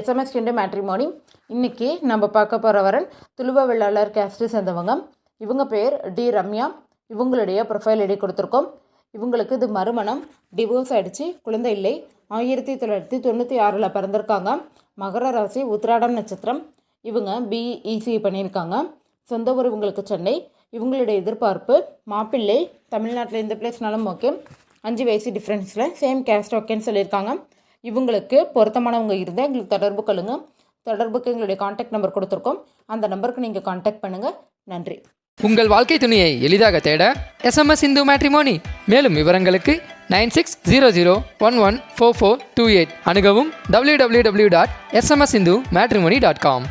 SMS Tinder matrimony. இன்றைக்கி நம்ம பார்க்க போகிற வரன் துளுவ வெள்ளாளர் கேஸ்ட்டு சேர்ந்தவங்க. இவங்க பேர் டி ரம்யா. இவங்களுடைய ப்ரொஃபைல் ஐடி கொடுத்துருக்கோம். இவங்களுக்கு இது மறுமணம், டிவோர்ஸ் ஆகிடுச்சு, குழந்தை இல்லை. 1996 பிறந்திருக்காங்க. மகர ராசி, உத்திராடம் நட்சத்திரம். இவங்க BEC பண்ணியிருக்காங்க. சொந்த ஊர் இவங்களுக்கு சென்னை. இவங்களுடைய எதிர்பார்ப்பு மாப்பிள்ளை, தமிழ்நாட்டில் எந்த பிளேஸ்னாலும் ஓகே, 5 வயசு டிஃப்ரென்ஸில், சேம் கேஸ்ட் ஓகேன்னு சொல்லியிருக்காங்க. இவங்களுக்கு பொருத்தமானவங்க இருந்தால் எங்களுக்கு தொடர்பு கொள்ளுங்க. தொடர்புக்கு எங்களுடைய காண்டாக்ட் நம்பர் கொடுத்துருக்கோம். அந்த நம்பருக்கு நீங்கள் காண்டாக்ட் பண்ணுங்கள். நன்றி. உங்கள் வாழ்க்கை துணையை எளிதாக தேட SMS இந்து மேட்ரிமோனி. மேலும் விவரங்களுக்கு 9600114428 அணுகவும் www.smsindumatrimony.com.